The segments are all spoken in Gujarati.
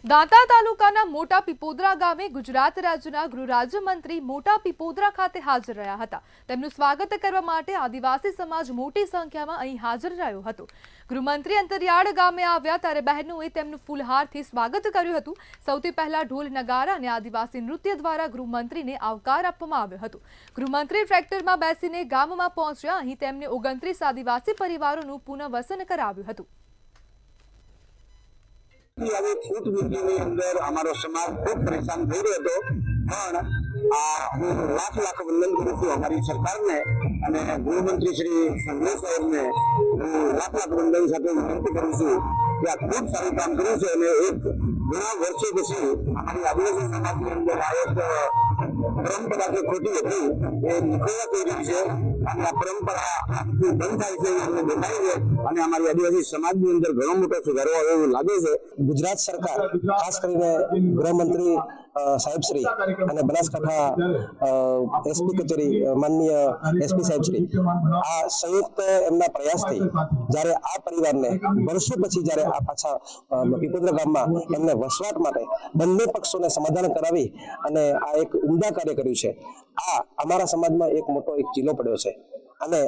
દાંતા તાલુકાના મોટા પીપોદરા ગામે ગુજરાત રાજ્યના ગૃહ રાજ્યમંત્રી મોટા પીપોદરા ખાતે હાજર રહ્યા હતા। તેમનું સ્વાગત કરવા માટે આદિવાસી સમાજ મોટી સંખ્યામાં અહીં હાજર રહ્યો હતો। ગૃહમંત્રી અંતરિયાળ ગામે આવ્યા ત્યારે બહેનોએ તેમનું ફૂલહારથી સ્વાગત કર્યું હતું। સૌથી પહેલા ઢોલ નગારા અને આદિવાસી નૃત્ય દ્વારા ગૃહમંત્રીને આવકાર આપવામાં આવ્યો હતો। ગૃહમંત્રી ટ્રેક્ટરમાં બેસીને ગામમાં પહોંચ્યા। અહીં તેમને 29 આદિવાસી પરિવારોનું પુનઃવસન કરાવ્યું હતું। छूट नीति अंदर अमरो समाज खूब परेशान थी रह्यो पण लाख लाख वंदन करूँ छूँ अमरी सरकार ने अने गृहमंत्री श्री संजय साहेब ने लाख लाख वंदन साथ विनती करूँ छूँ कि आ खूब सारू काम कर्युं छे अने एक घणा वर्षो पछी अमरी आदिवासी समाज ની અંદર आ एक परंपरा जो खोटी हती ए निखरवा थई रही छे अने आ परंपरा बंध थाय छे अने देखाय छे अने अमरी आदिवासी समाज ની અંદર घणो मोटो सुधारो आवे एवुं लागे छे। गुजरात सरकार खास करीने गृहमंत्री साहेब श्री અને બનાસકાંઠા એસપી કચેરી માનનીય એસપી સાહેબ શ્રી આ સંયુક્ત એમના પ્રયાસથી જ્યારે આ પરિવારને વર્ષો પછી જ્યારે આ પાછા પીપોદરા ગામમાં એમને વસવાટ માટે બંને પક્ષોને સમાધાન કરાવી અને આ એક ઉમદા કાર્ય કર્યું છે। આ અમારા સમાજમાં એક મોટો એક ચીલો પડ્યો છે અને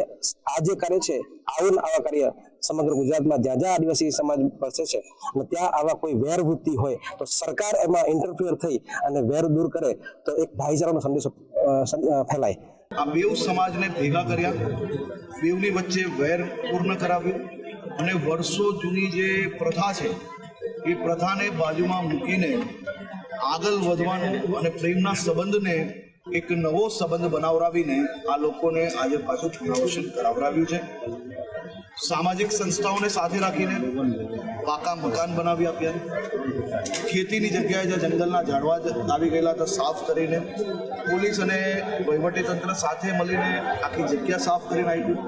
આ જે કાર્ય છે આવા કાર્ય સમગ્ર ગુજરાતમાં જ્યાં જ્યાં આદિવાસી સમાજ વસે છે અને ત્યાં આવા કોઈ વેરવૃત્તિ હોય તો સરકાર એમાં ઇન્ટરફિયર થઈ અને વેર દૂર કરે તો એક ભાઈચારાનો સંદેશો ફેલાય। આ બેઉ સમાજને ભેગા કર્યા, બેઉની વચ્ચે વેર પૂર્ણ કરાવ્યું અને વર્ષો જૂની જે પ્રથા છે એ પ્રથાને બાજુમાં મૂકીને આગળ વધવાનું અને પ્રેમના સંબંધને એક નવો સંબંધ બનાવરાવીને આ લોકોને આજે પાછું પુનર્વસન કરાવરાવ્યું છે। સામાજિક સંસ્થાઓને સાથે રાખીને પાકા મકાન બનાવી આપ્યા, ખેતીની જગ્યાએ જ્યાં જંગલના ઝાડવા આવી ગયેલા હતા સાફ કરીને, પોલીસ અને વહીવટીતંત્ર સાથે મળીને આખી જગ્યા સાફ કરીને આપ્યું।